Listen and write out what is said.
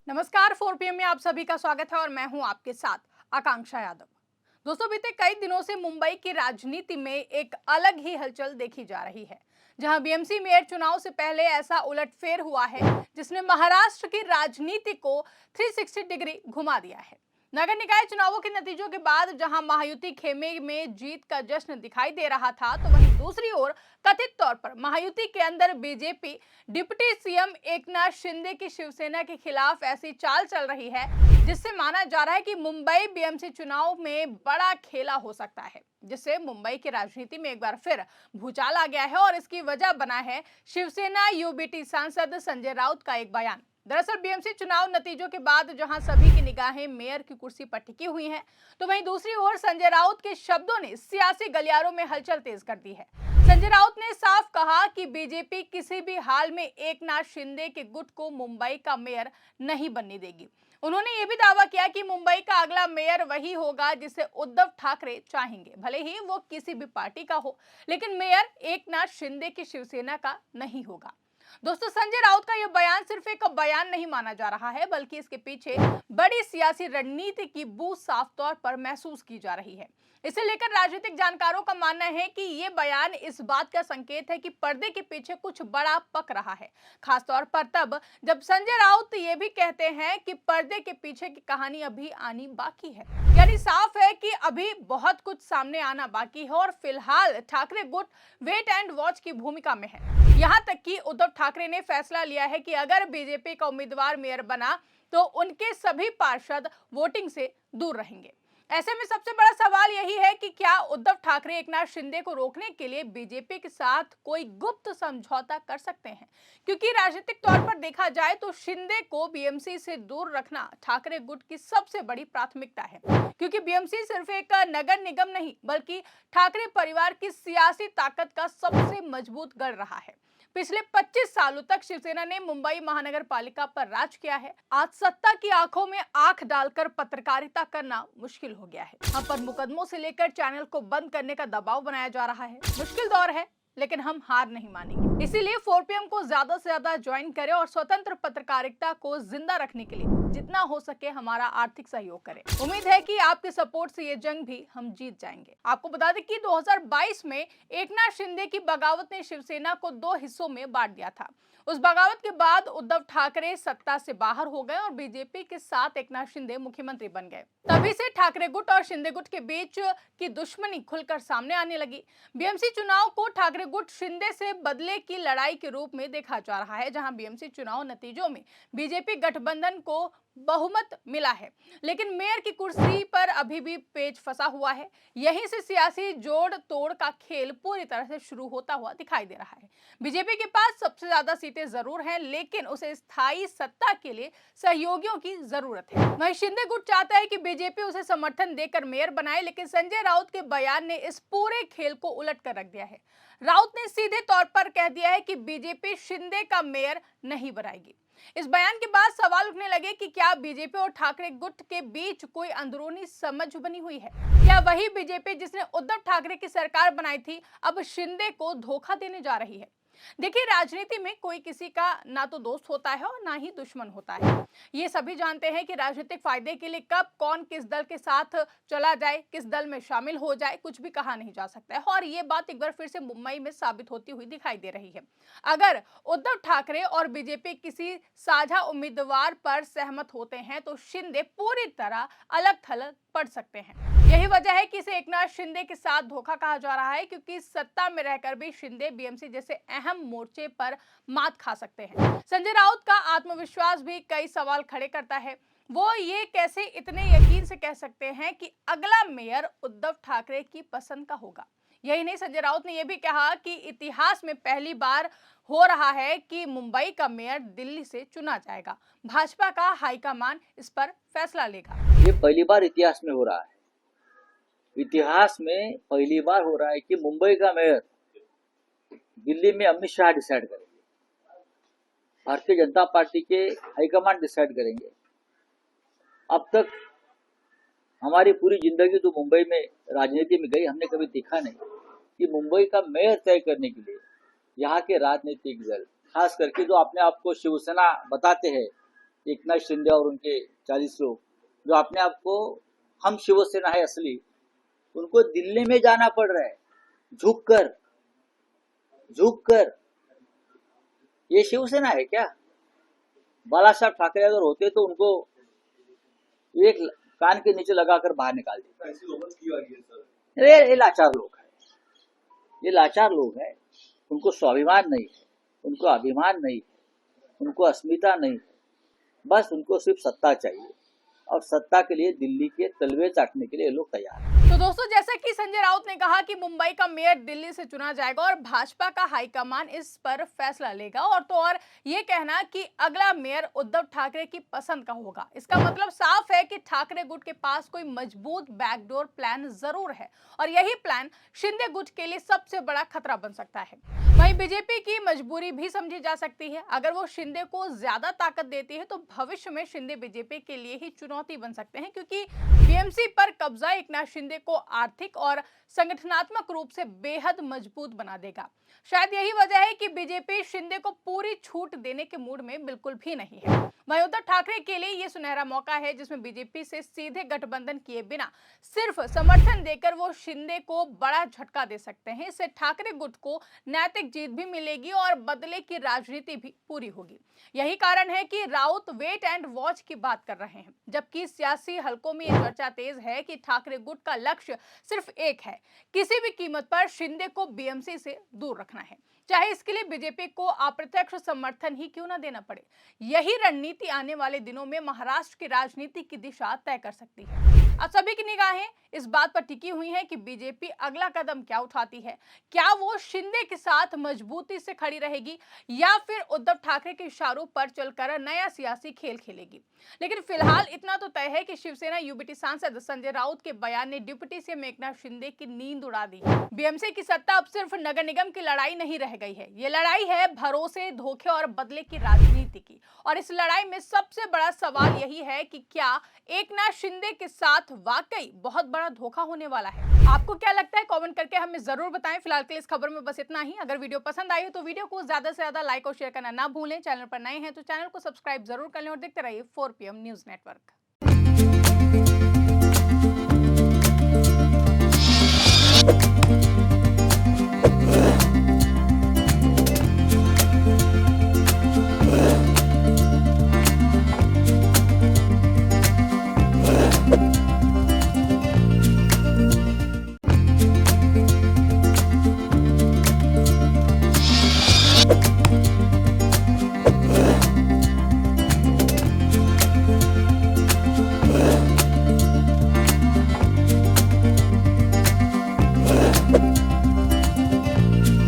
नमस्कार। 4 PM में आप सभी का स्वागत है और मैं हूं आपके साथ आकांक्षा यादव। दोस्तों, बीते कई दिनों से मुंबई की राजनीति में एक अलग ही हलचल देखी जा रही है, जहां बीएमसी मेयर चुनाव से पहले ऐसा उलटफेर हुआ है जिसने महाराष्ट्र की राजनीति को 360 डिग्री घुमा दिया है। नगर निकाय चुनावों के नतीजों के बाद जहां महायुति खेमे में जीत का जश्न दिखाई दे रहा था, तो वहीं दूसरी ओर कथित तौर पर महायुति के अंदर BJP deputy CM Eknath Shinde की शिवसेना के खिलाफ ऐसी चाल चल रही है जिससे माना जा रहा है कि मुंबई बीएमसी चुनाव में बड़ा खेला हो सकता है, जिससे मुंबई की राजनीति में एक बार फिर भूचाल आ गया है। और इसकी वजह बना है शिवसेना यूबीटी सांसद संजय राउत का एक बयान। दरअसल बीएमसी चुनाव नतीजों के बाद जहां सभी की निगाहें मेयर की कुर्सी पर टिकी हुई हैं, तो वहीं दूसरी ओर संजय राउत के शब्दों ने सियासी गलियारों में हलचल तेज कर दी है। संजय राउत ने साफ कहा कि बीजेपी किसी भी हाल में एकनाथ शिंदे के गुट को मुंबई का मेयर नहीं बनने देगी। उन्होंने ये भी दावा किया कि मुंबई का अगला मेयर वही होगा जिसे उद्धव ठाकरे चाहेंगे, भले ही वो किसी भी पार्टी का हो, लेकिन मेयर एकनाथ शिंदे की शिवसेना का नहीं होगा। दोस्तों, संजय राउत का यह बयान सिर्फ एक बयान नहीं माना जा रहा है, बल्कि इसके पीछे बड़ी सियासी रणनीति की बू साफ तौर पर महसूस की जा रही है। इसे लेकर राजनीतिक जानकारों का मानना है कि ये बयान इस बात का संकेत है कि पर्दे के पीछे कुछ बड़ा पक रहा है, खासतौर पर तब जब संजय राउत ये भी कहते हैं कि पर्दे के पीछे की कहानी अभी आनी बाकी है। यानी साफ है कि अभी बहुत कुछ सामने आना बाकी है और फिलहाल ठाकरे गुट वेट एंड वॉच की भूमिका में है। यहां तक कि उद्धव ठाकरे ने फैसला लिया है कि अगर बीजेपी का उम्मीदवार मेयर बना तो उनके सभी पार्षद वोटिंग से दूर रहेंगे। ऐसे में सबसे बड़ा सवाल यही है कि क्या उद्धव ठाकरे एकनाथ शिंदे को रोकने के लिए बीजेपी के साथ कोई गुप्त समझौता कर सकते हैं, क्योंकि राजनीतिक तौर पर देखा जाए तो शिंदे को बीएमसी से दूर रखना ठाकरे गुट की सबसे बड़ी प्राथमिकता है, क्योंकि बीएमसी सिर्फ एक नगर निगम नहीं बल्कि ठाकरे परिवार की सियासी ताकत का सबसे मजबूत गढ़ रहा है। पिछले 25 सालों तक शिवसेना ने मुंबई महानगर पालिका पर राज किया है। आज सत्ता की आंखों में आंख डालकर पत्रकारिता करना मुश्किल हो गया है। हम पर मुकदमों से लेकर चैनल को बंद करने का दबाव बनाया जा रहा है। मुश्किल दौर है, लेकिन हम हार नहीं मानेंगे। इसीलिए 4 PM को ज्यादा से ज्यादा ज्वाइन करें और स्वतंत्र पत्रकारिता को जिंदा रखने के लिए जितना हो सके हमारा आर्थिक सहयोग करें। उम्मीद है कि आपके सपोर्ट से ये जंग भी हम जीत जाएंगे। आपको बता दें कि 2022 में एकनाथ शिंदे की बगावत ने शिवसेना को 2 हिस्सों में बांट दिया था। उस बगावत के बाद उद्धव ठाकरे सत्ता से बाहर हो गए और बीजेपी के साथ एकनाथ शिंदे मुख्यमंत्री बन गए। तभी से ठाकरे गुट और शिंदे गुट के बीच की दुश्मनी खुलकर सामने आने लगी। बीएमसी चुनाव को ठाकरे गुट शिंदे से बदले की लड़ाई के रूप में देखा जा रहा है, जहां बीएमसी चुनाव नतीजों में बीजेपी गठबंधन को बहुमत मिला है, लेकिन मेयर की कुर्सी पर अभी भी पेच फंसा हुआ है। यहीं से सियासी जोड़ तोड़ का खेल पूरी तरह से शुरू होता हुआ दिखाई दे रहा है। बीजेपी के पास सबसे ज्यादा सीटें जरूर हैं, लेकिन उसे स्थायी सत्ता के लिए सहयोगियों की जरूरत है। वहीं शिंदे गुट चाहता है कि बीजेपी उसे समर्थन देकर मेयर बनाए, लेकिन संजय राउत के बयान ने इस पूरे खेल को उलट कर रख दिया है। राउत ने सीधे तौर पर कह दिया है कि बीजेपी शिंदे का मेयर नहीं बनाएगी। इस बयान के बाद सवाल उठने लगे कि क्या बीजेपी और ठाकरे गुट के बीच कोई अंदरूनी समझ बनी हुई है? क्या वही बीजेपी जिसने उद्धव ठाकरे की सरकार बनाई थी अब शिंदे को धोखा देने जा रही है? देखिए, राजनीति में कोई किसी का ना तो दोस्त होता है और ना ही दुश्मन होता है। ये सभी जानते हैं कि राजनीतिक फायदे के लिए कब कौन किस दल के साथ चला जाए, किस दल में शामिल हो जाए, कुछ भी कहा नहीं जा सकता है। और ये बात एक बार फिर से मुंबई में साबित होती हुई दिखाई दे रही है। अगर उद्धव ठाकरे और बीजेपी किसी साझा उम्मीदवार पर सहमत होते हैं तो शिंदे पूरी तरह अलग थलग पड़ सकते हैं। यही वजह है कि इसे एकनाथ शिंदे के साथ धोखा कहा जा रहा है, क्योंकि सत्ता में रहकर भी शिंदे बीएमसी जैसे अहम मोर्चे पर मात खा सकते हैं। संजय राउत का आत्मविश्वास भी कई सवाल खड़े करता है। वो ये कैसे इतने यकीन से कह सकते हैं कि अगला मेयर उद्धव ठाकरे की पसंद का होगा? यही नहीं, संजय राउत ने यह भी कहा कि इतिहास में पहली बार हो रहा है कि मुंबई का मेयर दिल्ली से चुना जाएगा। भाजपा का हाईकमान इस पर फैसला लेगा। ये पहली बार इतिहास में हो रहा है। इतिहास में पहली बार हो रहा है कि मुंबई का मेयर दिल्ली में अमित शाह डिसाइड करेंगे, भारतीय जनता पार्टी के हाईकमान डिसाइड करेंगे। अब तक हमारी पूरी जिंदगी तो मुंबई में राजनीति में गई, हमने कभी देखा नहीं कि मुंबई का मेयर तय करने के लिए यहाँ के राजनीतिक दल, खास करके जो अपने आप को शिवसेना बताते हैं, एकनाथ शिंदे और उनके 40 लोग जो अपने आप को हम शिवसेना है असली, उनको दिल्ली में जाना पड़ रहा है झुककर झुककर। ये शिवसेना है क्या? बाला साहब ठाकरे अगर होते तो उनको एक कान के नीचे लगाकर बाहर निकाल देते। ऐसी नौबत क्यों आ रही है सर? ये लाचार लोग हैं, ये लाचार लोग हैं। उनको स्वाभिमान नहीं है, उनको अभिमान नहीं है, उनको अस्मिता नहीं है। बस उनको सिर्फ सत्ता चाहिए और सत्ता के लिए दिल्ली के तलवे चाटने के लिए ये लोग तैयार हैं। तो दोस्तों, जैसा कि संजय राउत ने कहा कि मुंबई का मेयर दिल्ली से चुना जाएगा और भाजपा का हाईकमान इस पर फैसला लेगा, और तो और ये कहना कि अगला मेयर उद्धव ठाकरे की पसंद का होगा, इसका मतलब साफ है कि ठाकरे गुट के पास कोई मजबूत बैकडोर प्लान जरूर है, और यही प्लान शिंदे गुट के लिए सबसे बड़ा खतरा बन सकता है। वहीं बीजेपी की मजबूरी भी समझी जा सकती है। अगर वो शिंदे को ज्यादा ताकत देती है तो भविष्य में शिंदे बीजेपी के लिए ही चुनौती बन सकते हैं, क्योंकि बीएमसी पर कब्जा एकनाथ शिंदे को आर्थिक और संगठनात्मक रूप से बेहद मजबूत बना देगा। शायद यही वजह है कि बीजेपी शिंदे को पूरी छूट देने के मूड में बिल्कुल भी नहीं है। वहीं उद्धव ठाकरे के लिए ये सुनहरा मौका है जिसमें बीजेपी से सीधे गठबंधन किए बिना सिर्फ समर्थन देकर वो शिंदे को बड़ा झटका दे सकते हैं। इससे ठाकरे गुट को नैतिक जीत भी मिलेगी और बदले की राजनीति भी पूरी होगी। यही कारण है कि राउत वेट एंड वॉच की बात कर रहे हैं, जबकि सियासी हलकों में यह चर्चा तेज है कि ठाकरे गुट का लक्ष्य सिर्फ एक है, किसी भी कीमत पर शिंदे को बीएमसी से दूर रखना है, चाहे इसके लिए बीजेपी को अप्रत्यक्ष समर्थन ही क्यों न देना पड़े। यही रणनीति आने वाले दिनों में महाराष्ट्र की राजनीति की दिशा तय कर सकती है। अब सभी की निगाहें इस बात पर टिकी हुई हैं कि बीजेपी अगला कदम क्या उठाती है। क्या वो शिंदे के साथ मजबूती से खड़ी रहेगी या फिर उद्धव ठाकरे के इशारों पर चलकर नया सियासी खेल खेलेगी। लेकिन फिलहाल इतना तो तय है कि शिवसेना यूबीटी सांसद संजय राउत के बयान ने डिप्टी सीएम एकनाथ शिंदे की नींद उड़ा दी। बीएमसी की सत्ता अब सिर्फ नगर निगम की लड़ाई नहीं रह गई है, ये लड़ाई है भरोसे, धोखे और बदले की राजनीति की। और इस लड़ाई में सबसे बड़ा सवाल यही है कि क्या एकनाथ शिंदे के साथ वाकई बहुत बड़ा धोखा होने वाला है। आपको क्या लगता है, कमेंट करके हमें जरूर बताएं। फिलहाल के लिए इस खबर में बस इतना ही। अगर वीडियो पसंद आई हो तो वीडियो को ज्यादा से ज्यादा लाइक और शेयर करना ना भूलें। चैनल पर नए हैं तो चैनल को सब्सक्राइब जरूर कर लें और देखते रहिए 4 PM न्यूज नेटवर्क।